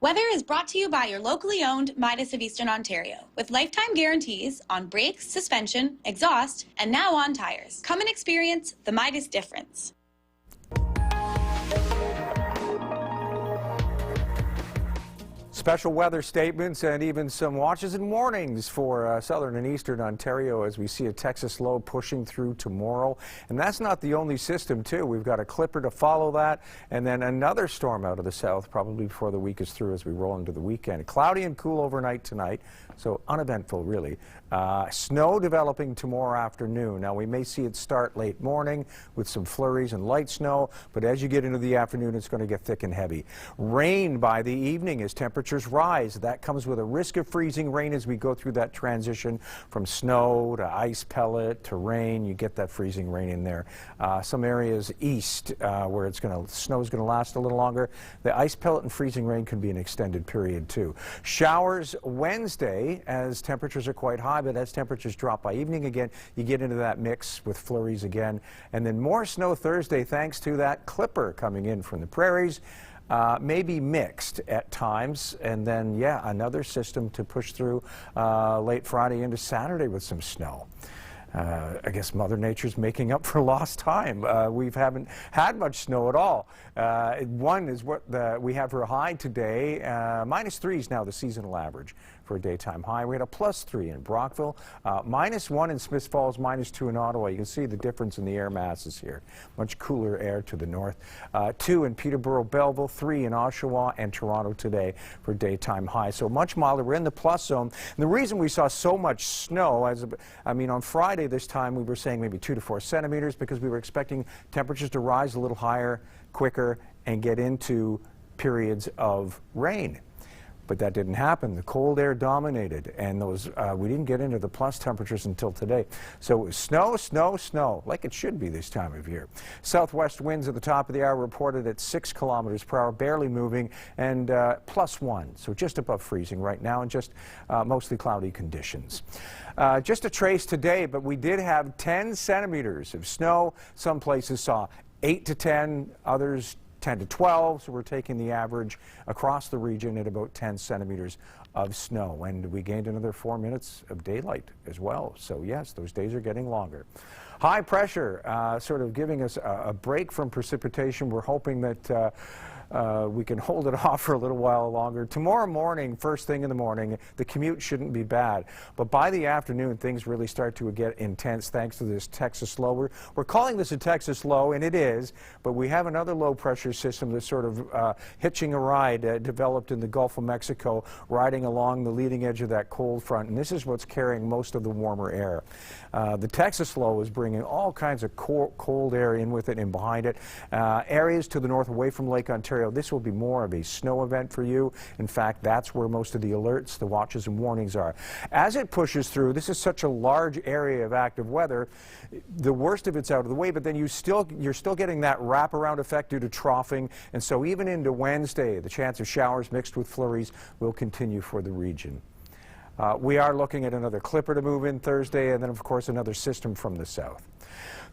Weather is brought to you by your locally owned Midas of Eastern Ontario, with lifetime guarantees on brakes, suspension, exhaust, and now on tires. Come and experience the Midas difference. Special weather statements and even some watches and warnings for southern and eastern Ontario as we see a Texas low pushing through tomorrow. And that's not the only system, too. We've got a clipper to follow that, and then another storm out of the south probably before the week is through as we roll into the weekend. Cloudy and cool overnight tonight, so uneventful, really. Snow developing tomorrow afternoon. Now, we may see it start late morning with some flurries and light snow, but as you get into the afternoon, it's going to get thick and heavy. Rain by the evening as temperatures rise. That comes with a risk of freezing rain as we go through that transition from snow to ice pellet to rain. You get that freezing rain in there. Some areas east where snow is going to last a little longer. The ice pellet and freezing rain can be an extended period too. Showers Wednesday as temperatures are quite high, but as temperatures drop by evening again, you get into that mix with flurries again. And then more snow Thursday thanks to that clipper coming in from the prairies. Maybe mixed at times, and then, yeah, another system to push through late Friday into Saturday with some snow. I guess Mother Nature's making up for lost time. We haven't had much snow at all. One is what we have for a high today. -3 is now the seasonal average for a daytime high. We had a +3 in Brockville, -1 in Smiths Falls, -2 in Ottawa. You can see the difference in the air masses here. Much cooler air to the north. 2 in Peterborough, Belleville, 3 in Oshawa and Toronto today for daytime high. So much milder. We're in the plus zone. And the reason we saw so much snow, on Friday this time we were saying maybe 2 to 4 centimeters because we were expecting temperatures to rise a little higher, quicker, and get into periods of rain. But that didn't happen. The cold air dominated, and we didn't get into the plus temperatures until today. So it was snow, snow, snow, like it should be this time of year. Southwest winds at the top of the hour reported at 6 kilometers per hour, barely moving, and +1, so just above freezing right now, and just mostly cloudy conditions. Just a trace today, but we did have 10 centimeters of snow. Some places saw 8 to 10, others 10 to 12, so we're taking the average across the region at about 10 centimeters of snow. And we gained another 4 minutes of daylight as well. So yes, those days are getting longer. High pressure sort of giving us a break from precipitation. We're hoping that we can hold it off for a little while longer. Tomorrow morning, first thing in the morning, the commute shouldn't be bad. But by the afternoon, things really start to get intense thanks to this Texas low. We're calling this a Texas low, and it is, but we have another low pressure system that's sort of hitching a ride developed in the Gulf of Mexico, riding along the leading edge of that cold front. And this is what's carrying most of the warmer air. The Texas low is bringing all kinds of cold air in with it and behind it. Areas to the north away from Lake Ontario, this will be more of a snow event for you. In fact, that's where most of the alerts, the watches and warnings are. As it pushes through, this is such a large area of active weather, the worst of it's out of the way, but then you're still getting that wraparound effect due to troughing. And so even into Wednesday, the chance of showers mixed with flurries will continue for the region. We are looking at another clipper to move in Thursday, and then, of course, another system from the south.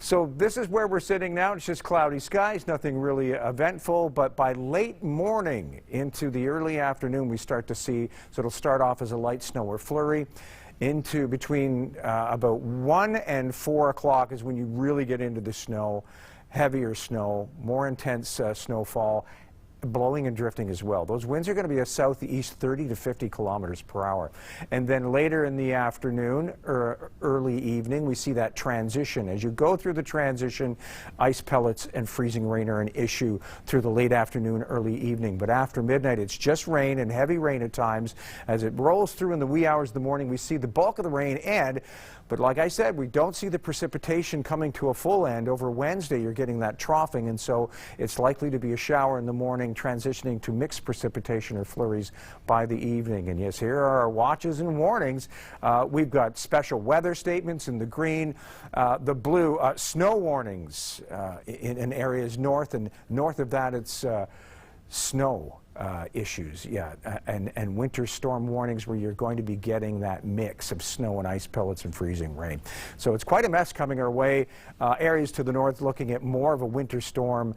So this is where we're sitting now. It's just cloudy skies, nothing really eventful, but by late morning into the early afternoon, we start to see, so it'll start off as a light snow or flurry. Into between about 1 and 4 o'clock is when you really get into the snow, heavier snow, more intense snowfall, blowing and drifting as well. Those winds are going to be a southeast 30 to 50 kilometers per hour. And then later in the afternoon or early evening, we see that transition. As you go through the transition, ice pellets and freezing rain are an issue through the late afternoon, early evening. But after midnight, it's just rain and heavy rain at times. As it rolls through in the wee hours of the morning, we see the bulk of the rain end. But like I said, we don't see the precipitation coming to a full end. Over Wednesday, you're getting that troughing, and so it's likely to be a shower in the morning, transitioning to mixed precipitation or flurries by the evening. And yes, here are our watches and warnings. We've got special weather statements in the green, the blue, snow warnings in areas north, and north of that it's snow. issues, and winter storm warnings where you're going to be getting that mix of snow and ice pellets and freezing rain. So it's quite a mess coming our way. Areas to the north looking at more of a winter storm.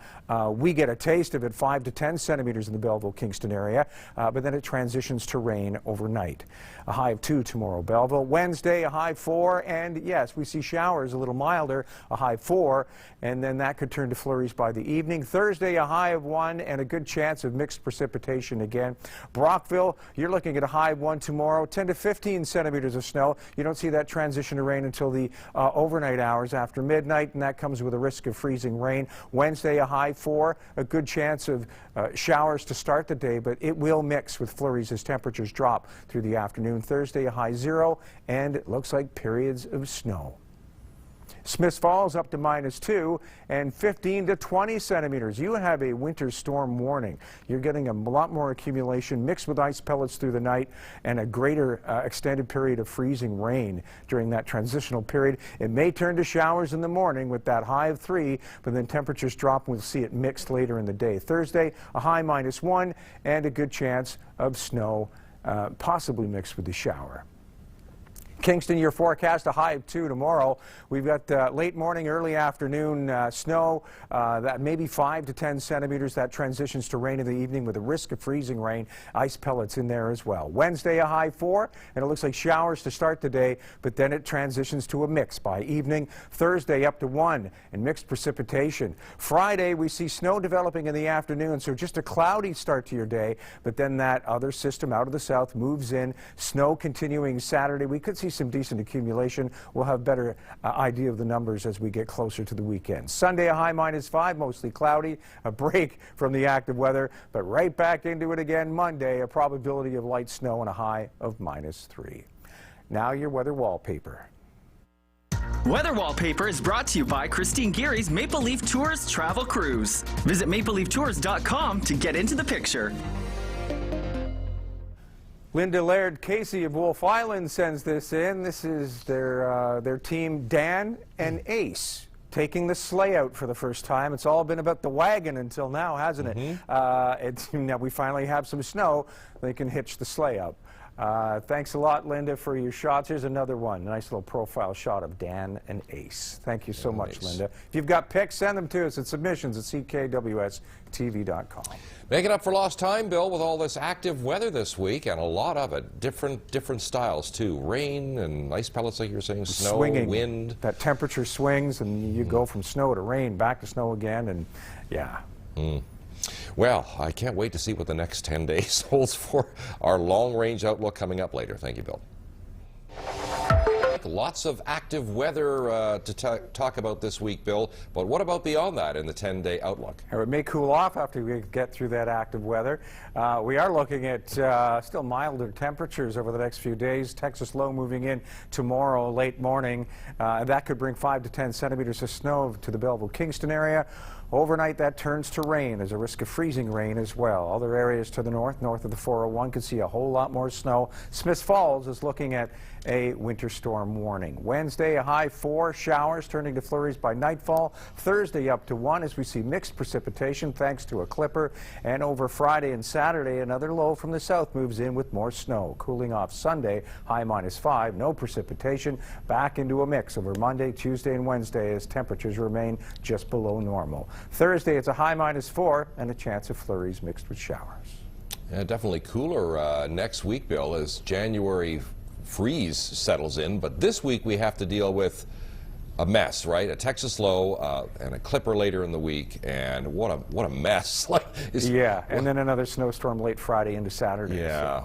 We get a taste of it, 5 to 10 centimeters in the Belleville-Kingston area, but then it transitions to rain overnight. A high of 2 tomorrow, Belleville. Wednesday, a high 4, and yes, we see showers a little milder, a high 4, and then that could turn to flurries by the evening. Thursday, a high of 1, and a good chance of mixed precipitation again. Brockville, you're looking at a high of 1 tomorrow, 10 to 15 centimeters of snow. You don't see that transition to rain until the overnight hours after midnight, and that comes with a risk of freezing rain. Wednesday, a high 4, a good chance of showers to start the day, but it will mix with flurries as temperatures drop through the afternoon. Thursday, a high 0, and it looks like periods of snow. Smiths Falls up to -2 and 15 to 20 centimeters. You have a winter storm warning. You're getting a lot more accumulation mixed with ice pellets through the night and a greater extended period of freezing rain during that transitional period. It may turn to showers in the morning with that high of 3, but then temperatures drop and we'll see it mixed later in the day. Thursday, a high -1 and a good chance of snow, possibly mixed with the shower. Kingston, your forecast, a high of 2 tomorrow. We've got late morning, early afternoon snow, that maybe 5 to 10 centimeters. That transitions to rain in the evening with a risk of freezing rain. Ice pellets in there as well. Wednesday, a high 4, and it looks like showers to start the day, but then it transitions to a mix by evening. Thursday, up to 1 and mixed precipitation. Friday, we see snow developing in the afternoon, so just a cloudy start to your day, but then that other system out of the south moves in. Snow continuing Saturday. We could see some decent accumulation. We'll have better idea of the numbers as we get closer to the weekend. Sunday, a high -5, mostly cloudy, a break from the active weather, but right back into it again Monday, a probability of light snow and a high of -3. Now your weather wallpaper. Weather Wallpaper is brought to you by Christine Geary's Maple Leaf Tours Travel Cruise. Visit mapleleaftours.com to get into the picture. Linda Laird Casey of Wolf Island sends this in. This is their team, Dan and Ace, taking the sleigh out for the first time. It's all been about the wagon until now, hasn't it? Now we finally have some snow. They can hitch the sleigh up. Thanks a lot, Linda, for your shots. Here's another one. Nice little profile shot of Dan and Ace. Thank you so much, Linda. If you've got pics, send them to us at submissions@ckwstv.com. Making up for lost time, Bill, with all this active weather this week, and a lot of it. Different styles, too. Rain and ice pellets, like you were saying, snow, swinging, wind. That temperature swings, and you go from snow to rain, back to snow again, and yeah. Well, I can't wait to see what the next 10 days holds for our long-range outlook coming up later. Thank you, Bill. Lots of active weather to talk about this week, Bill, but what about beyond that in the 10-day outlook? It may cool off after we get through that active weather. We are looking at still milder temperatures over the next few days. Texas low moving in tomorrow late morning. That could bring 5 to 10 centimeters of snow to the Belleville-Kingston area. Overnight, that turns to rain. There's a risk of freezing rain as well. Other areas to the north of the 401, could see a whole lot more snow. Smiths Falls is looking at a winter storm warning. Wednesday, a high 4, showers turning to flurries by nightfall. Thursday, up to 1 as we see mixed precipitation thanks to a clipper. And over Friday and Saturday, another low from the south moves in with more snow. Cooling off Sunday, high -5, no precipitation. Back into a mix over Monday, Tuesday, and Wednesday as temperatures remain just below normal. Thursday, it's a high -4 and a chance of flurries mixed with showers. Yeah, definitely cooler next week, Bill, as January freeze settles in. But this week we have to deal with a mess, right? A Texas low and a clipper later in the week, and what a mess! Yeah, and then another snowstorm late Friday into Saturday. Yeah.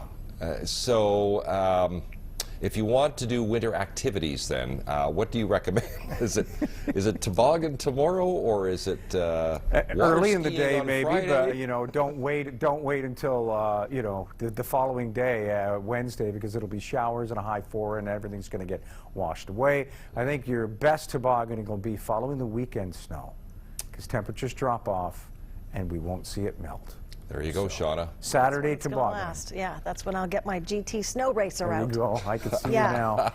If you want to do winter activities, then what do you recommend? Is it toboggan tomorrow, or is it early in the day maybe? Friday? But don't wait until the following day, Wednesday, because it'll be showers and a high 4, and everything's going to get washed away. I think your best tobogganing will be following the weekend snow, because temperatures drop off, and we won't see it melt. There you go, Shauna. Saturday toboggan. Yeah, that's when I'll get my GT snow racer out. There you go. I can see you now.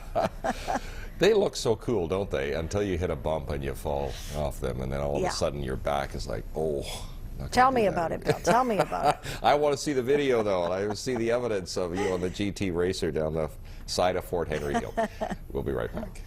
They look so cool, don't they? Until you hit a bump and you fall off them, and then all of a sudden your back is like, oh. Tell me about it, Bill. Tell me about it. I want to see the video, though, and I want to see the evidence of you on the GT racer down the side of Fort Henry Hill. We'll be right back.